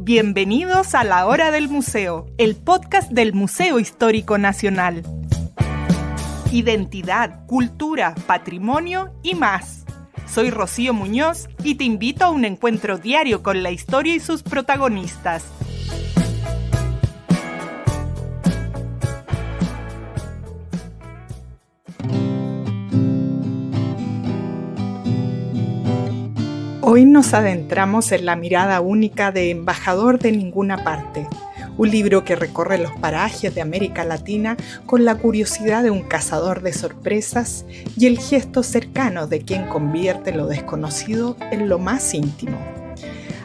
Bienvenidos a La Hora del Museo, el podcast del Museo Histórico Nacional. Identidad, cultura, patrimonio y más. Soy Rocío Muñoz y te invito a un encuentro diario con la historia y sus protagonistas. Hoy nos adentramos en la mirada única de Embajador de Ninguna Parte, un libro que recorre los parajes de América Latina con la curiosidad de un cazador de sorpresas y el gesto cercano de quien convierte lo desconocido en lo más íntimo.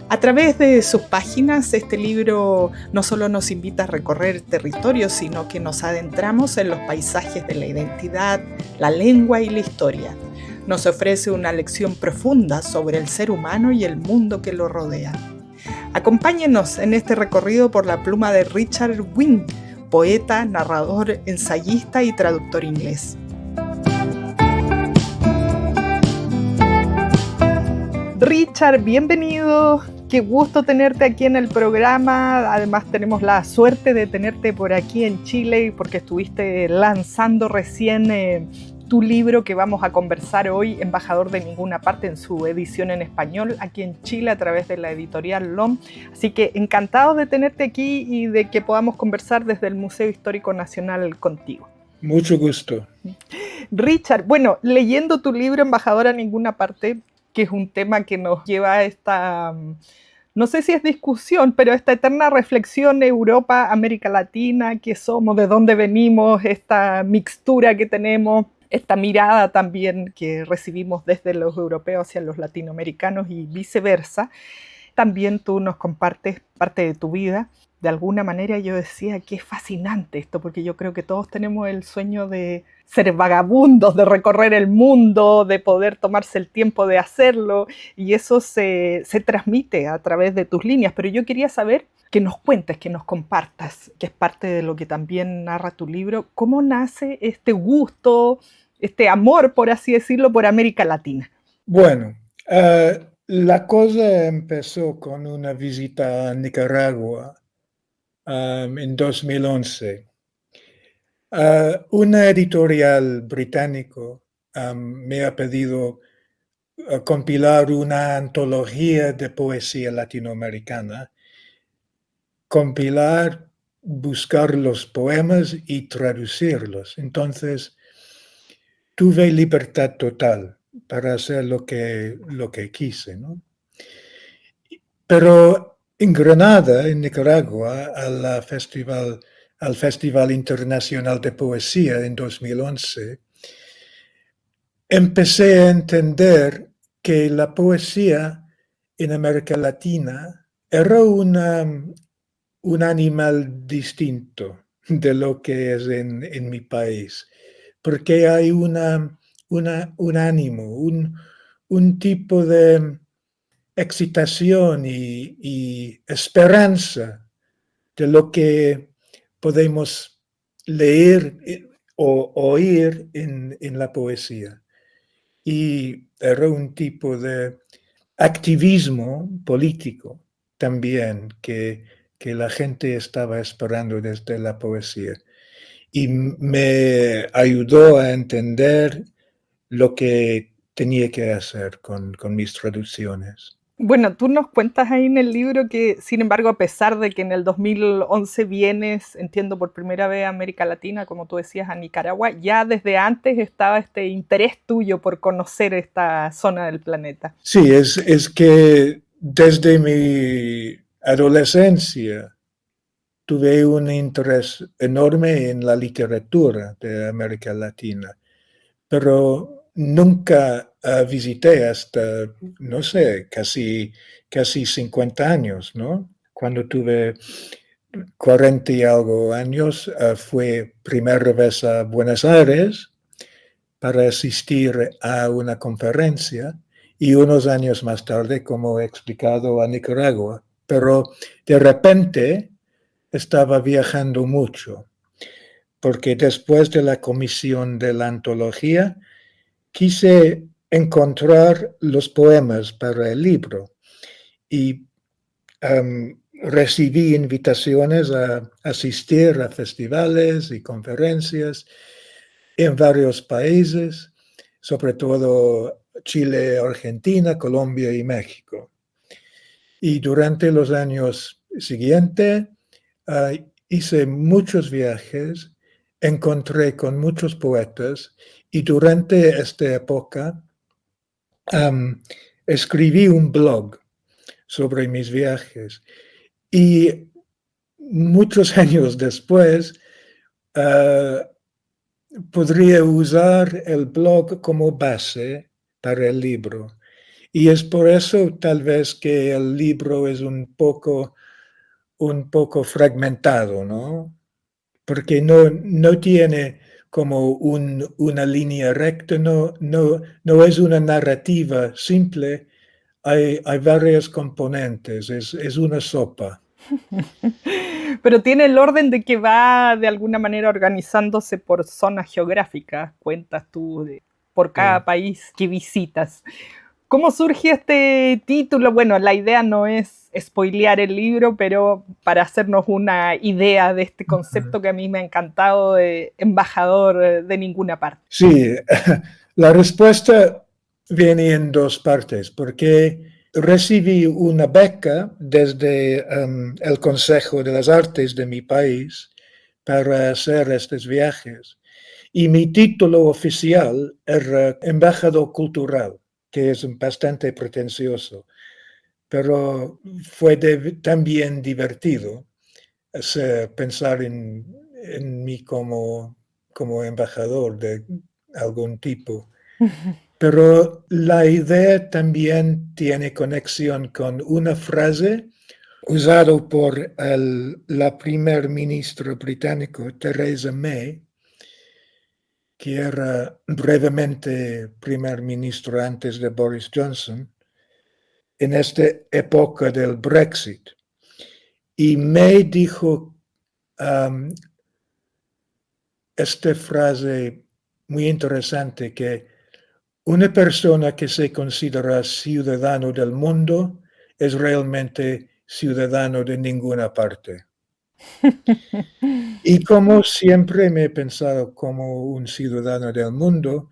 A través de sus páginas, este libro no solo nos invita a recorrer territorios, sino que nos adentramos en los paisajes de la identidad, la lengua y la historia. Nos ofrece una lección profunda sobre el ser humano y el mundo que lo rodea. Acompáñenos en este recorrido por la pluma de Richard Wing, poeta, narrador, ensayista y traductor inglés. Richard, bienvenido. Qué gusto tenerte aquí en el programa. Además tenemos la suerte de tenerte por aquí en Chile porque estuviste lanzando recién tu libro que vamos a conversar hoy, Embajador de Ninguna Parte, en su edición en español, aquí en Chile a través de la editorial LOM. Así que encantado de tenerte aquí y de que podamos conversar desde el Museo Histórico Nacional contigo. Mucho gusto. Richard, bueno, leyendo tu libro, Embajador a Ninguna Parte, que es un tema que nos lleva a esta, no sé si es discusión, pero esta eterna reflexión Europa, América Latina, qué somos, de dónde venimos, esta mixtura que tenemos, esta mirada también que recibimos desde los europeos hacia los latinoamericanos y viceversa. También tú nos compartes parte de tu vida. De alguna manera yo decía que es fascinante esto, porque yo creo que todos tenemos el sueño de ser vagabundos, de recorrer el mundo, de poder tomarse el tiempo de hacerlo, y eso se transmite a través de tus líneas. Pero yo quería saber que nos cuentes, que nos compartas, que es parte de lo que también narra tu libro, cómo nace este gusto, este amor, por así decirlo, por América Latina. Bueno, la cosa empezó con una visita a Nicaragua en 2011. Una editorial británico me ha pedido compilar una antología de poesía latinoamericana, buscar los poemas y traducirlos. Entonces, tuve libertad total para hacer lo que quise, ¿no? Pero en Granada, en Nicaragua, al Festival Internacional de Poesía en 2011, empecé a entender que la poesía en América Latina era un animal distinto de lo que es en mi país, porque hay un ánimo, un tipo de excitación y esperanza de lo que podemos leer o oír en la poesía. Y era un tipo de activismo político también que la gente estaba esperando desde la poesía. Y me ayudó a entender lo que tenía que hacer con mis traducciones. Bueno, tú nos cuentas ahí en el libro que, sin embargo, a pesar de que en el 2011 vienes, entiendo, por primera vez a América Latina, como tú decías, a Nicaragua, ya desde antes estaba este interés tuyo por conocer esta zona del planeta. Sí, es que desde mi adolescencia tuve un interés enorme en la literatura de América Latina, pero nunca visité hasta, no sé, casi 50 años, ¿no? Cuando tuve 40 y algo años, fui primera vez a Buenos Aires para asistir a una conferencia y unos años más tarde, como he explicado, a Nicaragua. Pero de repente estaba viajando mucho, porque después de la comisión de la antología, quise encontrar los poemas para el libro y recibí invitaciones a asistir a festivales y conferencias en varios países, sobre todo Chile, Argentina, Colombia y México. Y durante los años siguientes hice muchos viajes, encontré con muchos poetas y durante esta época escribí un blog sobre mis viajes. Y muchos años después, podría usar el blog como base para el libro. Y es por eso tal vez que el libro es un poco fragmentado, ¿no? Porque no tiene como una línea recta, no es una narrativa simple, hay varios componentes, es una sopa. Pero tiene el orden de que va de alguna manera organizándose por zonas geográficas, cuentas tú por cada país que visitas. ¿Cómo surge este título? Bueno, la idea no es spoilear el libro, pero para hacernos una idea de este concepto que a mí me ha encantado de embajador de ninguna parte. Sí, la respuesta viene en dos partes, porque recibí una beca desde el Consejo de las Artes de mi país para hacer estos viajes. Y mi título oficial era embajador cultural, que es bastante pretencioso, pero fue también divertido pensar en mí como embajador de algún tipo. Pero la idea también tiene conexión con una frase usada por la primer ministra británico, Theresa May, que era brevemente primer ministro antes de Boris Johnson, en esta época del Brexit. Y May dijo esta frase muy interesante, que una persona que se considera ciudadano del mundo es realmente ciudadano de ninguna parte. Y como siempre me he pensado como un ciudadano del mundo,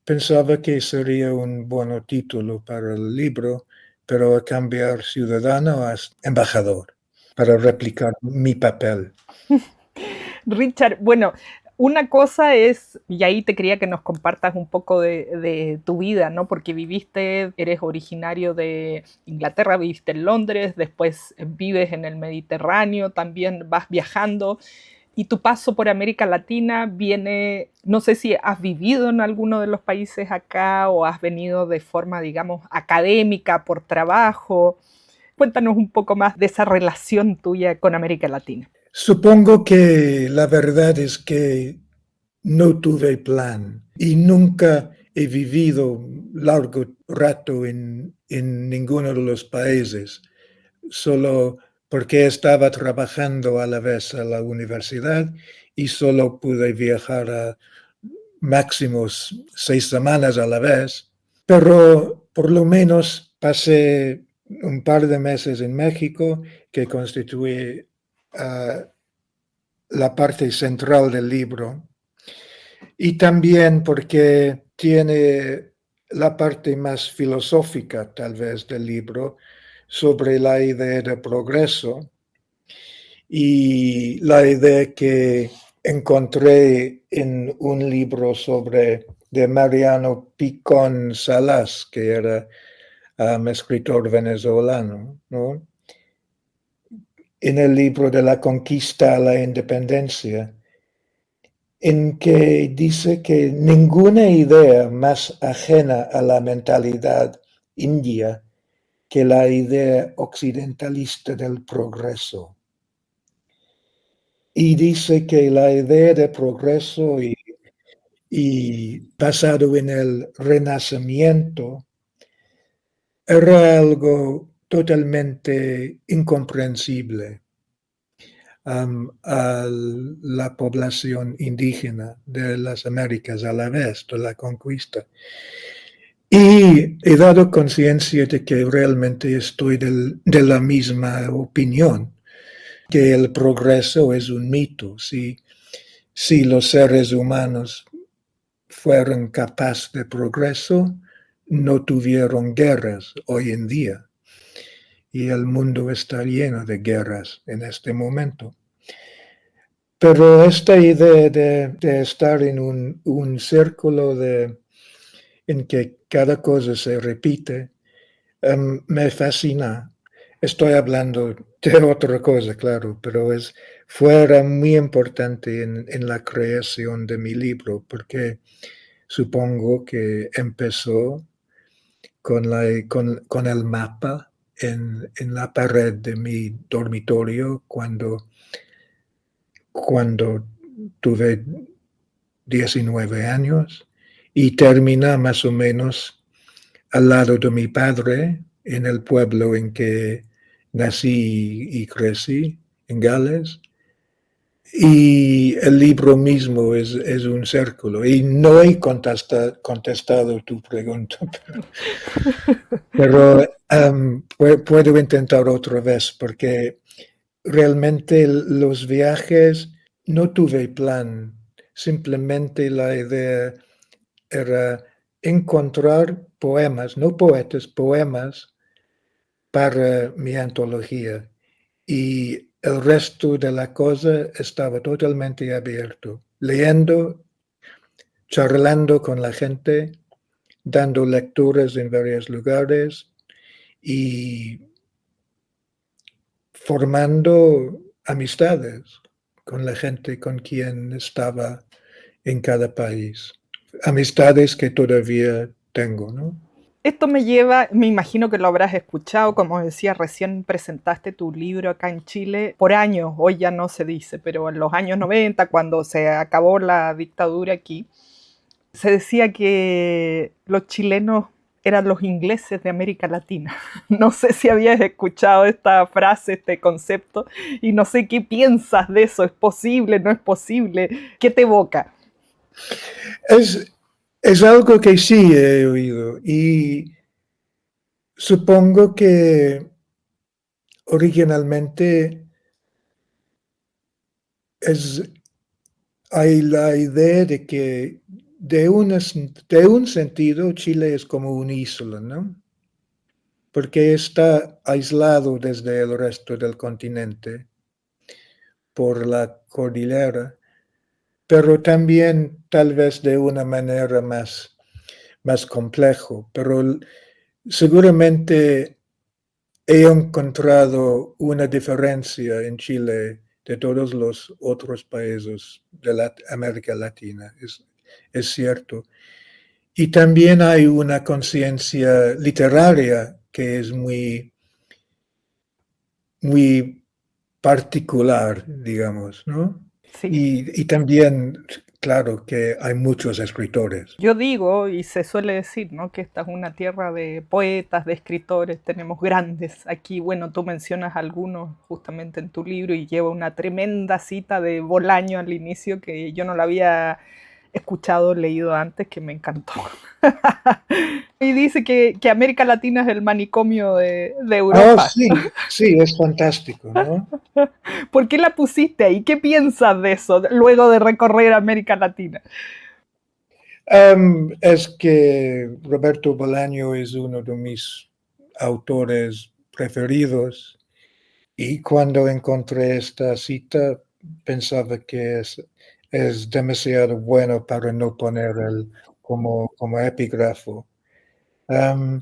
pensaba que sería un buen título para el libro, pero a cambiar ciudadano a embajador para replicar mi papel. Richard, bueno, una cosa es, y ahí te quería que nos compartas un poco de tu vida, ¿no? Porque eres originario de Inglaterra, viviste en Londres, después vives en el Mediterráneo, también vas viajando, y tu paso por América Latina viene, no sé si has vivido en alguno de los países acá o has venido de forma, digamos, académica, por trabajo. Cuéntanos un poco más de esa relación tuya con América Latina. Supongo que la verdad es que no tuve plan y nunca he vivido largo rato en ninguno de los países, solo porque estaba trabajando a la vez a la universidad y solo pude viajar a máximos 6 semanas a la vez, pero por lo menos pasé un par de meses en México, que constituye la parte central del libro, y también porque tiene la parte más filosófica, tal vez, del libro, sobre la idea de progreso y la idea que encontré en un libro de Mariano Picón Salas, que era escritor venezolano, ¿no? En el libro de la conquista a la independencia, en que dice que ninguna idea más ajena a la mentalidad india que la idea occidentalista del progreso. Y dice que la idea de progreso y basado en el renacimiento era algo totalmente incomprensible a la población indígena de las Américas a la vez de la conquista. Y he dado conciencia de que realmente estoy de la misma opinión, que el progreso es un mito. Si los seres humanos fueran capaces de progreso, no tuvieron guerras hoy en día. Y el mundo está lleno de guerras en este momento. Pero esta idea de estar en un círculo en que cada cosa se repite, me fascina. Estoy hablando de otra cosa, claro, pero fuera muy importante en la creación de mi libro, porque supongo que empezó con el mapa en la pared de mi dormitorio cuando tuve 19 años y termina más o menos al lado de mi padre en el pueblo en que nací y crecí, en Gales. Y el libro mismo es un círculo. Y no he contestado tu pregunta, pero puedo intentar otra vez, porque realmente los viajes no tuve plan. Simplemente la idea era encontrar poemas, no poetas, poemas para mi antología. Y el resto de la cosa estaba totalmente abierto, leyendo, charlando con la gente, dando lecturas en varios lugares y formando amistades con la gente con quien estaba en cada país. Amistades que todavía tengo, ¿no? Esto me lleva, me imagino que lo habrás escuchado, como decía, recién presentaste tu libro acá en Chile por años, hoy ya no se dice, pero en los años 90, cuando se acabó la dictadura aquí, se decía que los chilenos eran los ingleses de América Latina. No sé si habías escuchado esta frase, este concepto, y no sé qué piensas de eso, ¿es posible, no es posible? ¿Qué te evoca? Es algo que sí he oído y supongo que originalmente hay la idea de que de un sentido Chile es como una isla, ¿no? Porque está aislado desde el resto del continente por la cordillera, pero también tal vez de una manera más complejo. Pero seguramente he encontrado una diferencia en Chile de todos los otros países de América Latina, es cierto. Y también hay una conciencia literaria que es muy particular, digamos, ¿no? Sí. Y también, claro, que hay muchos escritores. Yo digo, y se suele decir, ¿no? Que esta es una tierra de poetas, de escritores, tenemos grandes. Aquí, bueno, tú mencionas algunos justamente en tu libro y lleva una tremenda cita de Bolaño al inicio que yo no la había escuchado, leído antes, que me encantó. Y dice que América Latina es el manicomio de Ah, Europa. sí, sí, es fantástico, ¿no? ¿Por qué la pusiste ahí? ¿Qué piensas de eso luego de recorrer América Latina? Es que Roberto Bolaño es uno de mis autores preferidos y cuando encontré esta cita pensaba que es demasiado bueno para no poner como epígrafo. Um,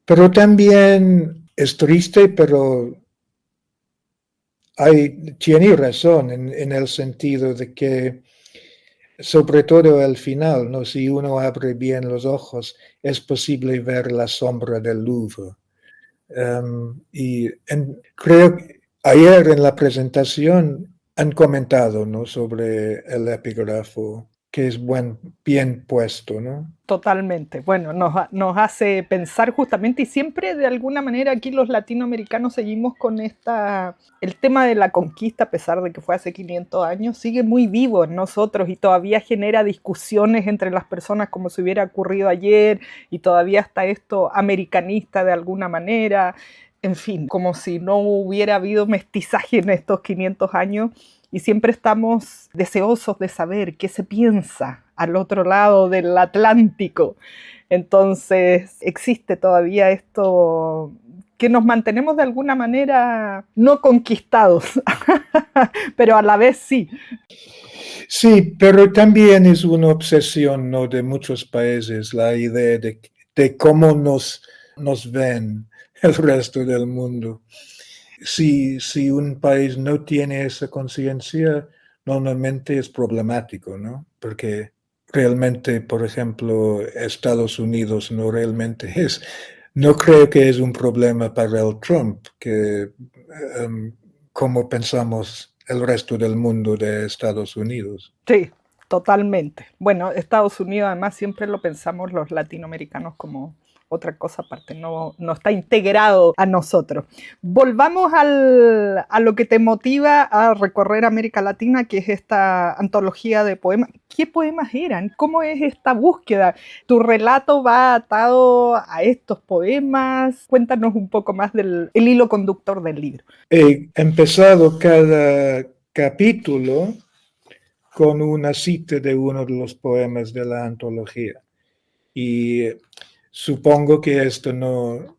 pero también es triste, pero tiene razón en el sentido de que sobre todo al final, ¿no? Si uno abre bien los ojos, es posible ver la sombra del Louvre. Creo que ayer en la presentación han comentado, ¿no? Sobre el epígrafo. que es bien puesto, ¿no? Totalmente. Bueno, nos hace pensar justamente y siempre de alguna manera aquí los latinoamericanos seguimos con el tema de la conquista, a pesar de que fue hace 500 años, sigue muy vivo en nosotros y todavía genera discusiones entre las personas como si hubiera ocurrido ayer y todavía está esto americanista de alguna manera, en fin, como si no hubiera habido mestizaje en estos 500 años. Y siempre estamos deseosos de saber qué se piensa al otro lado del Atlántico. Entonces existe todavía esto que nos mantenemos de alguna manera no conquistados, pero a la vez sí. Sí, pero también es una obsesión, ¿no?, de muchos países, la idea de cómo nos ven el resto del mundo. Si un país no tiene esa conciencia, normalmente es problemático, ¿no? Porque realmente, por ejemplo, Estados Unidos no creo que es un problema para el Trump, como pensamos el resto del mundo de Estados Unidos. Sí, totalmente. Bueno, Estados Unidos además siempre lo pensamos los latinoamericanos como otra cosa aparte, no está integrado a nosotros. Volvamos a lo que te motiva a recorrer América Latina, que es esta antología de poemas. ¿Qué poemas eran? ¿Cómo es esta búsqueda? ¿Tu relato va atado a estos poemas? Cuéntanos un poco más del el hilo conductor del libro. He empezado cada capítulo con una cita de uno de los poemas de la antología. Y supongo que esto no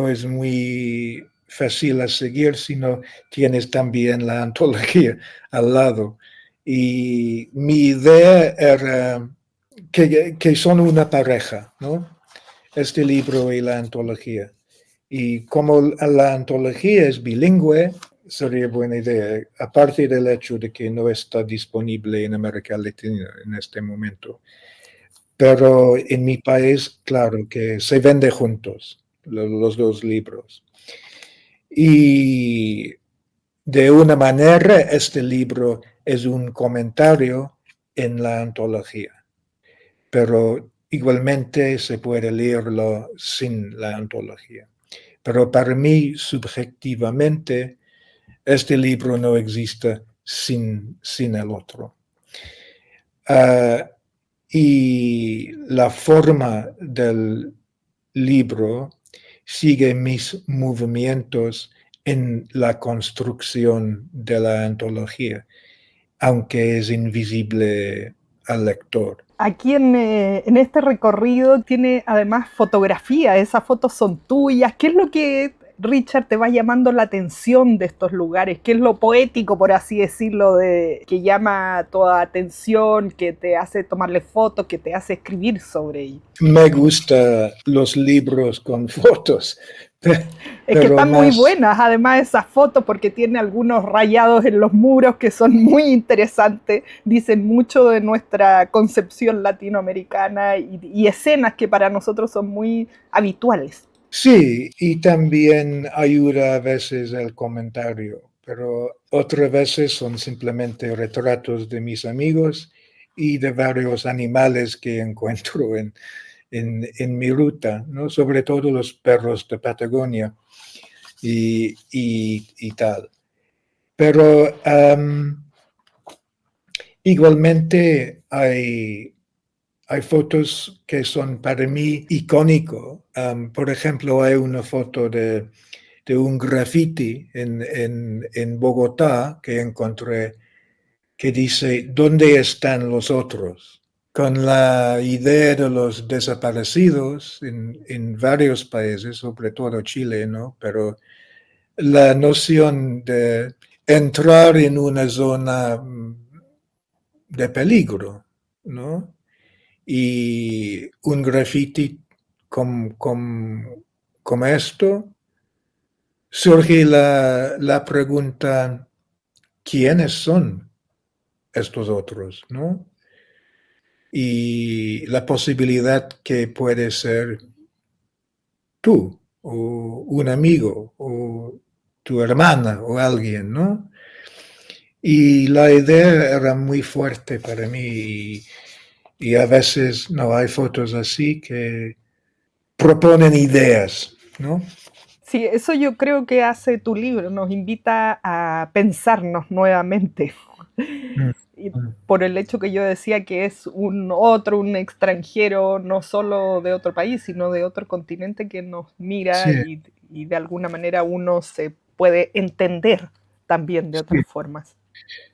es muy fácil a seguir, sino tienes también la antología al lado. Y mi idea era que son una pareja, ¿no? Este libro y la antología. Y como la antología es bilingüe, sería buena idea, aparte del hecho de que no está disponible en América Latina en este momento. Pero en mi país, claro, que se vende juntos los dos libros. Y de una manera, este libro es un comentario en la antología, pero igualmente se puede leerlo sin la antología. Pero para mí, subjetivamente, este libro no existe sin el otro. Y la forma del libro sigue mis movimientos en la construcción de la antología, aunque es invisible al lector. Aquí en este recorrido tiene además fotografía, esas fotos son tuyas. ¿Qué es lo que, Richard, te va llamando la atención de estos lugares? ¿Qué es lo poético, por así decirlo, que llama toda atención, que te hace tomarle fotos, que te hace escribir sobre ello? Me gustan los libros con fotos, Es que pero están muy más... buenas, además esas fotos, porque tiene algunos rayados en los muros que son muy interesantes, dicen mucho de nuestra concepción latinoamericana y escenas que para nosotros son muy habituales. Sí, y también ayuda a veces el comentario, pero otras veces son simplemente retratos de mis amigos y de varios animales que encuentro en mi ruta, ¿no? Sobre todo los perros de Patagonia y tal. Pero igualmente hay fotos que son para mí icónicos. Por ejemplo, hay una foto de un graffiti en Bogotá que encontré que dice, ¿dónde están los otros? Con la idea de los desaparecidos en varios países, sobre todo Chile, ¿no? Pero la noción de entrar en una zona de peligro, ¿no? Y un graffiti como esto, surge la pregunta, ¿quiénes son estos otros, no? Y la posibilidad que puede ser tú, o un amigo, o tu hermana, o alguien, ¿no? Y la idea era muy fuerte para mí y a veces no hay fotos así que proponen ideas, ¿no? Sí, eso yo creo que hace tu libro, nos invita a pensarnos nuevamente. Mm, Y mm. por el hecho que yo decía que es un otro, un extranjero, no solo de otro país, sino de otro continente que nos mira Sí, y de alguna manera uno se puede entender también de sí, otras formas.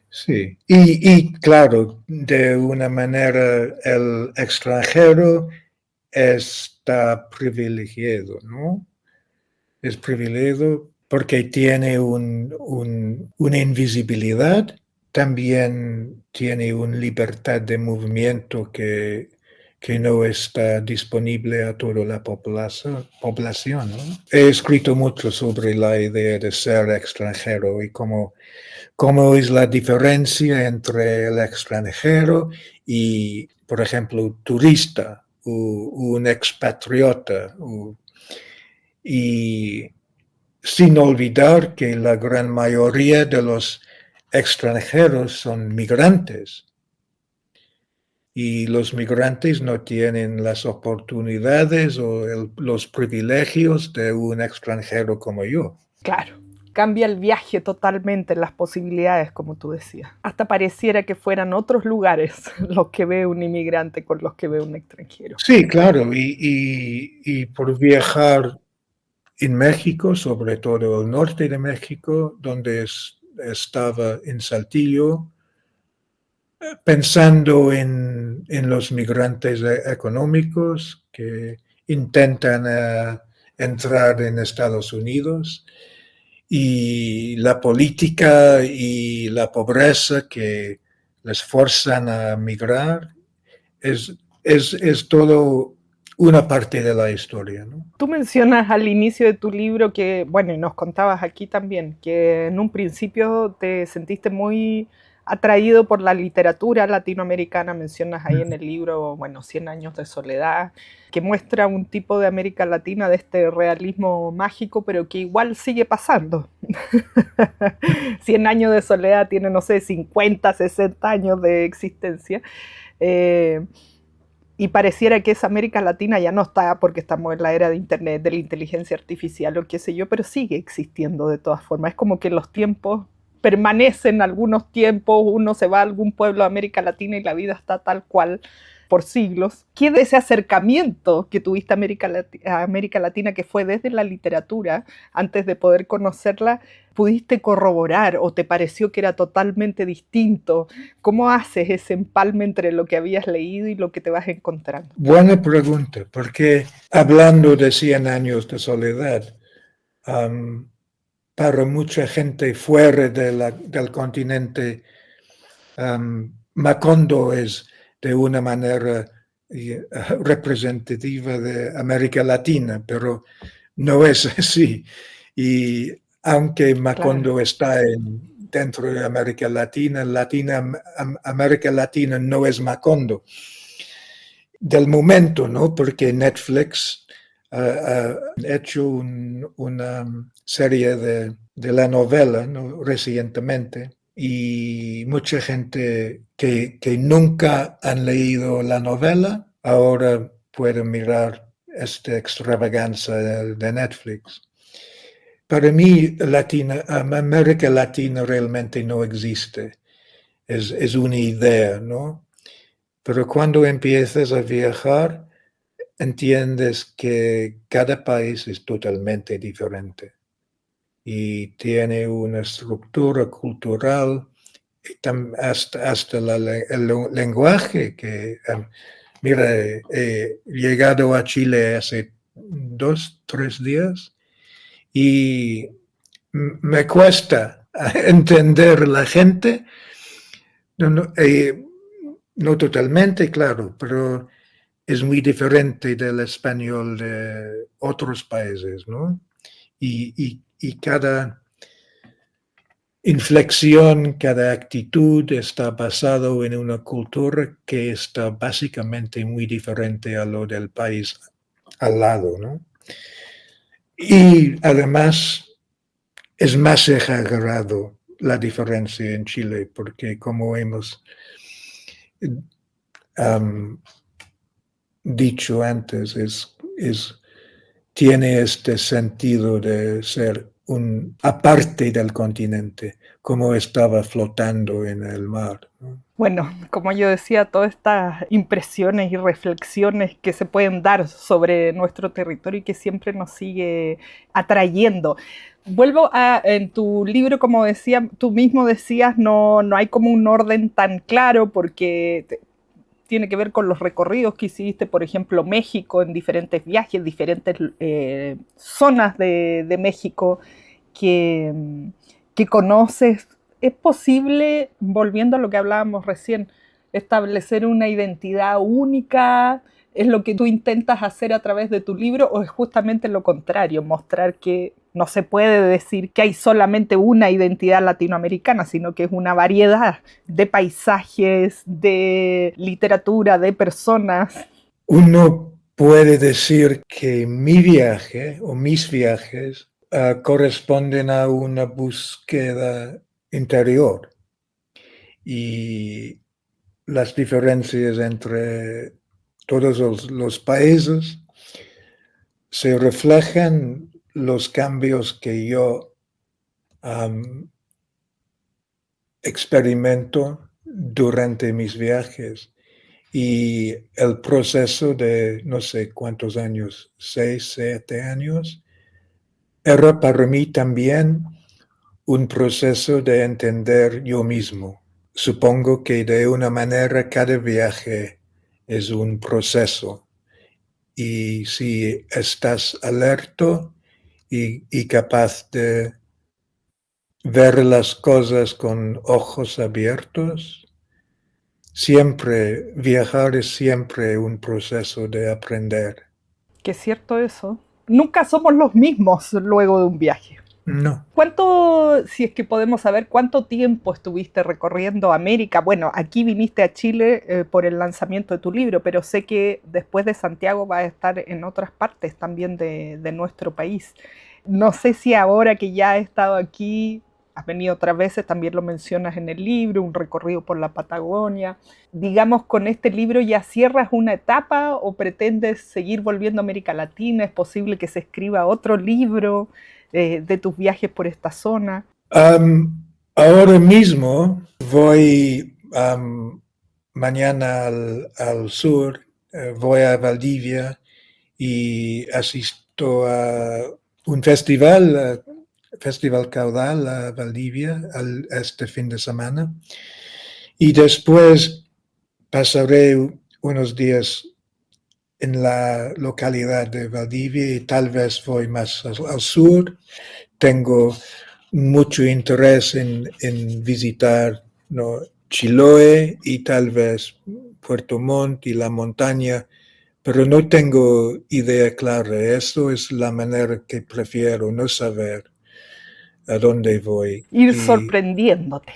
sí. Y claro, de una manera el extranjero está privilegiado, ¿no? Es privilegiado porque tiene una invisibilidad, también tiene una libertad de movimiento que no está disponible a toda la población, ¿no? He escrito mucho sobre la idea de ser extranjero y cómo es la diferencia entre el extranjero y, por ejemplo, turista o un expatriota. Y sin olvidar que la gran mayoría de los extranjeros son migrantes y los migrantes no tienen las oportunidades o los privilegios de un extranjero como yo. Claro, cambia el viaje totalmente, las posibilidades, como tú decías. Hasta pareciera que fueran otros lugares los que ve un inmigrante con los que ve un extranjero. Sí, claro, y por viajar en México, sobre todo el norte de México, donde estaba en Saltillo, pensando en los migrantes económicos que intentan entrar en Estados Unidos y la política y la pobreza que les forzan a migrar, es, es todo una parte de la historia, ¿no? Tú mencionas al inicio de tu libro que, bueno, y nos contabas aquí también, que en un principio te sentiste muy atraído por la literatura latinoamericana, mencionas ahí en el libro, bueno, Cien años de soledad, que muestra un tipo de América Latina de este realismo mágico, pero que igual sigue pasando. Cien años de soledad tiene, no sé, 50, 60 años de existencia. Eh, y pareciera que esa América Latina ya no está porque estamos en la era de Internet, de la inteligencia artificial o qué sé yo, pero sigue existiendo de todas formas. Es como que los tiempos permanecen algunos tiempos, uno se va a algún pueblo de América Latina y la vida está tal cual por siglos. ¿Qué de ese acercamiento que tuviste a América Latina, que fue desde la literatura, antes de poder conocerla, pudiste corroborar o te pareció que era totalmente distinto? ¿Cómo haces ese empalme entre lo que habías leído y lo que te vas encontrando? Buena pregunta, porque hablando de 100 años de soledad, um, para mucha gente fuera del continente, Macondo es de una manera representativa de América Latina, pero no es así. Y aunque Claro, Macondo está dentro de América Latina, América Latina no es Macondo. Del momento, ¿no? Porque Netflix ha hecho una serie de la novela, ¿no? Recientemente y mucha gente que nunca han leído la novela ahora puede mirar esta extravaganza de Netflix. Para mí, América Latina realmente no existe. Es una idea, ¿no? Pero cuando empiezas a viajar, entiendes que cada país es totalmente diferente y tiene una estructura cultural, hasta el lenguaje que, mira, he llegado a Chile hace 2, 3 días y me cuesta entender la gente, no, no, no totalmente, claro, pero es muy diferente del español de otros países, ¿no? Y cada inflexión, cada actitud está basado en una cultura que está básicamente muy diferente a lo del país al lado, ¿no? Y además es más exagerado la diferencia en Chile, porque como hemos dicho antes, tiene este sentido de ser aparte del continente, como estaba flotando en el mar, ¿no? Bueno, como yo decía, todas estas impresiones y reflexiones que se pueden dar sobre nuestro territorio y que siempre nos sigue atrayendo. Vuelvo en tu libro, como decía, tú mismo decías, no hay como un orden tan claro porque tiene que ver con los recorridos que hiciste, por ejemplo, México, en diferentes viajes, diferentes zonas de México que conoces. ¿Es posible, volviendo a lo que hablábamos recién, establecer una identidad única? ¿Es lo que tú intentas hacer a través de tu libro o es justamente lo contrario, mostrar que no se puede decir que hay solamente una identidad latinoamericana, sino que es una variedad de paisajes, de literatura, de personas? Uno puede decir que mi viaje o mis viajes corresponden a una búsqueda interior y las diferencias entre todos los países se reflejan los cambios que yo experimento durante mis viajes y el proceso de no sé cuántos años, 6, 7 años, era para mí también un proceso de entender yo mismo. Supongo que de una manera cada viaje es un proceso y si estás alerta y capaz de ver las cosas con ojos abiertos, siempre viajar es siempre un proceso de aprender. Que es cierto eso. Nunca somos los mismos luego de un viaje. No. ¿Cuánto, si es que podemos saber, cuánto tiempo estuviste recorriendo América? Bueno, aquí viniste a Chile por el lanzamiento de tu libro, pero sé que después de Santiago vas a estar en otras partes también de nuestro país. No sé si ahora que ya has estado aquí, has venido otras veces, también lo mencionas en el libro, un recorrido por la Patagonia. Digamos, con este libro ya cierras una etapa o pretendes seguir volviendo a América Latina. ¿Es posible que se escriba otro libro de tus viajes por esta zona? Ahora mismo voy mañana al sur, voy a Valdivia y asisto a un festival, Festival Caudal a Valdivia este fin de semana. Y después pasaré unos días en la localidad de Valdivia y tal vez voy más al sur. Tengo mucho interés en visitar, ¿no?, Chiloé y tal vez Puerto Montt y la montaña, pero no tengo idea clara. Eso es la manera que prefiero no saber a dónde voy. Ir Y sorprendiéndote.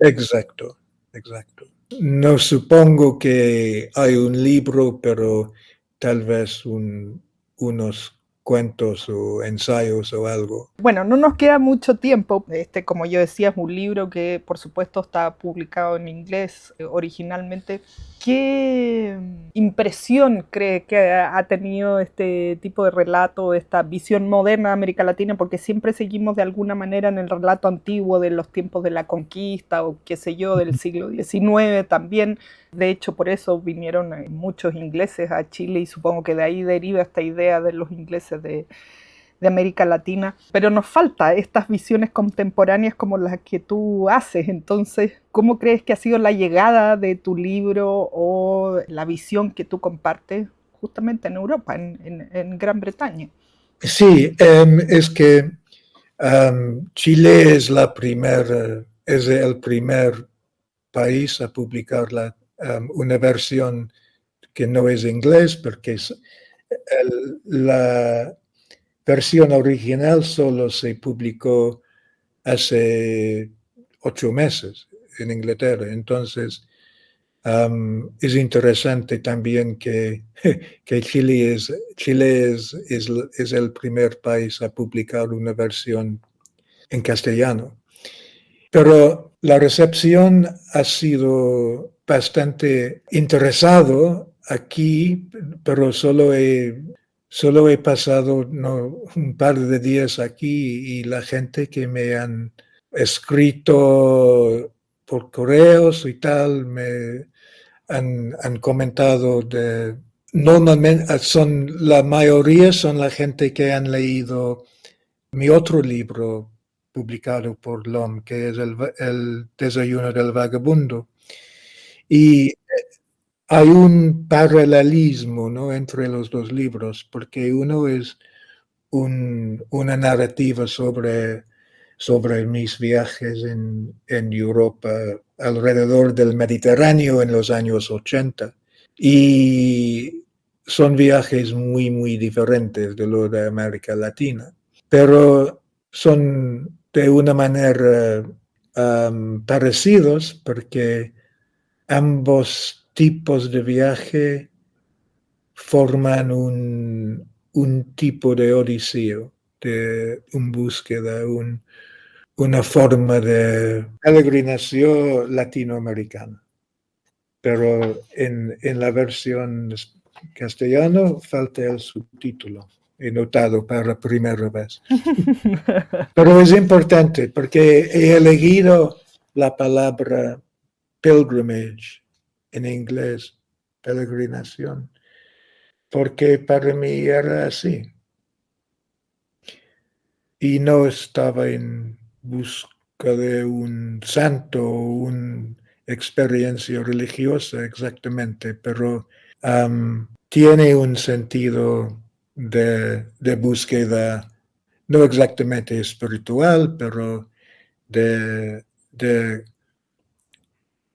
exacto, exacto. No supongo que hay un libro, pero tal vez unos cuentos o ensayos o algo. Bueno, no nos queda mucho tiempo. Como yo decía, es un libro que por supuesto está publicado en inglés originalmente. ¿Qué impresión cree que ha tenido este tipo de relato, esta visión moderna de América Latina? Porque siempre seguimos de alguna manera en el relato antiguo de los tiempos de la conquista o qué sé yo, del siglo XIX también. De hecho, por eso vinieron muchos ingleses a Chile y supongo que de ahí deriva esta idea de los ingleses de América Latina, pero nos falta estas visiones contemporáneas como las que tú haces. Entonces, ¿cómo crees que ha sido la llegada de tu libro o la visión que tú compartes justamente en Europa, en Gran Bretaña? Sí, es que Chile es es el primer país a publicar una versión que no es inglés, porque la versión original solo se publicó hace 8 meses en Inglaterra. Entonces, es interesante también que Chile es el primer país a publicar una versión en castellano. Pero la recepción ha sido bastante interesado aquí, pero solo he pasado un par de días aquí y la gente que me han escrito por correos y tal me han comentado de... Normalmente la mayoría son la gente que han leído mi otro libro publicado por LOM, que es el Desayuno del Vagabundo. Y hay un paralelismo, ¿no?, entre los dos libros, porque uno es una narrativa sobre mis viajes en Europa alrededor del Mediterráneo en los años 80. Y son viajes muy, muy diferentes de lo de América Latina, pero son de una manera parecidos porque ambos tipos de viaje forman un tipo de odiseo, de una búsqueda, una forma de peregrinación latinoamericana. Pero en la versión castellano falta el subtítulo. He notado para primera vez. Pero es importante porque he elegido la palabra pilgrimage en inglés, peregrinación, porque para mí era así. Y no estaba en busca de un santo o una experiencia religiosa exactamente, pero tiene un sentido de búsqueda, no exactamente espiritual, pero de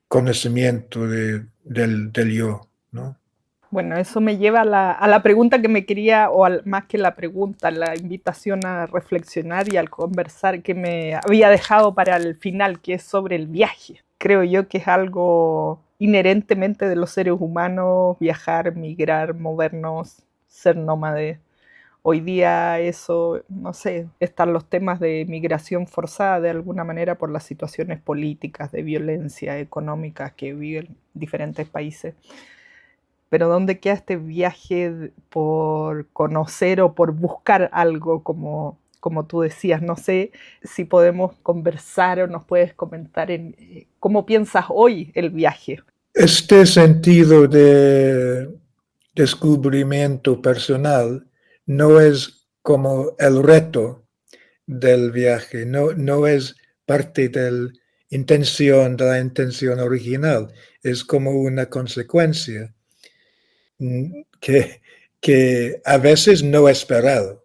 conocimiento del yo, ¿no? Bueno, eso me lleva a la pregunta que me quería, más que la pregunta, la invitación a reflexionar y al conversar que me había dejado para el final, que es sobre el viaje. Creo yo que es algo inherentemente de los seres humanos, viajar, migrar, movernos, ser nómades. Hoy día eso, no sé, están los temas de migración forzada de alguna manera por las situaciones políticas, de violencia económica que viven diferentes países. Pero ¿dónde queda este viaje por conocer o por buscar algo como tú decías? No sé si podemos conversar o nos puedes comentar en cómo piensas hoy el viaje. Este sentido de descubrimiento personal no es como el reto del viaje, no es parte de la intención original, es como una consecuencia que a veces no he esperado.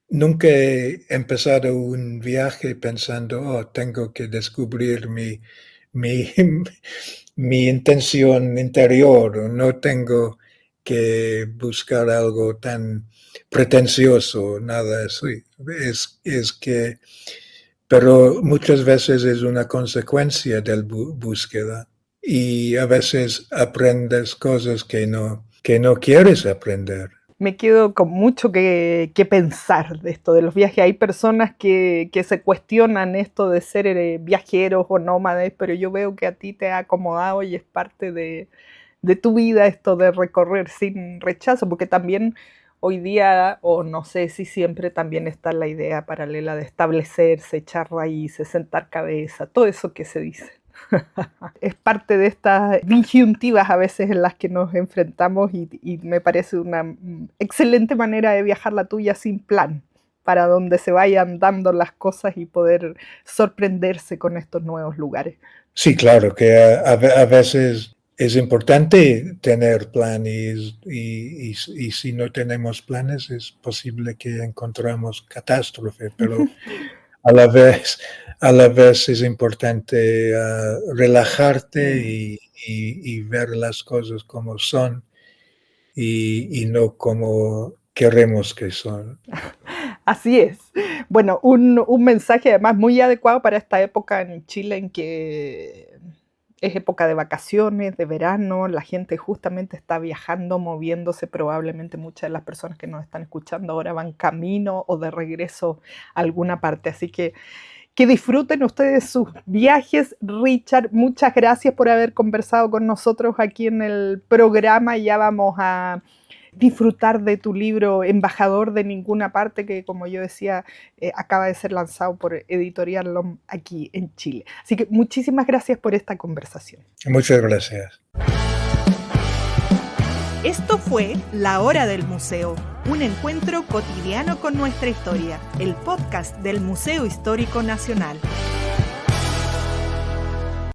Nunca he empezado un viaje pensando, oh, tengo que descubrir mi, mi intención interior, no tengo que buscar algo tan pretencioso, nada así. Es que, pero muchas veces es una consecuencia de la búsqueda y a veces aprendes cosas que no quieres aprender. Me quedo con mucho que pensar de esto, de los viajes. Hay personas que se cuestionan esto de ser viajeros o nómades, pero yo veo que a ti te ha acomodado y es parte de tu vida esto de recorrer sin rechazo, porque también hoy día, o no sé si siempre, también está la idea paralela de establecerse, echar raíces, sentar cabeza, todo eso que se dice. Es parte de estas disyuntivas a veces en las que nos enfrentamos y me parece una excelente manera de viajar la tuya sin plan, para donde se vayan dando las cosas y poder sorprenderse con estos nuevos lugares. Sí, claro, que a veces es importante tener planes y si no tenemos planes es posible que encontramos catástrofe, pero a a la vez es importante relajarte y ver las cosas como son y no como queremos que son. Así es. Bueno, un mensaje además muy adecuado para esta época en Chile en que es época de vacaciones, de verano, la gente justamente está viajando, moviéndose, probablemente muchas de las personas que nos están escuchando ahora van camino o de regreso a alguna parte. Así que Que disfruten ustedes sus viajes. Richard, muchas gracias por haber conversado con nosotros aquí en el programa. Ya vamos a disfrutar de tu libro Embajador de Ninguna Parte, que como yo decía, acaba de ser lanzado por Editorial LOM aquí en Chile. Así que muchísimas gracias por esta conversación. Muchas gracias. Esto fue La Hora del Museo, un encuentro cotidiano con nuestra historia, el podcast del Museo Histórico Nacional.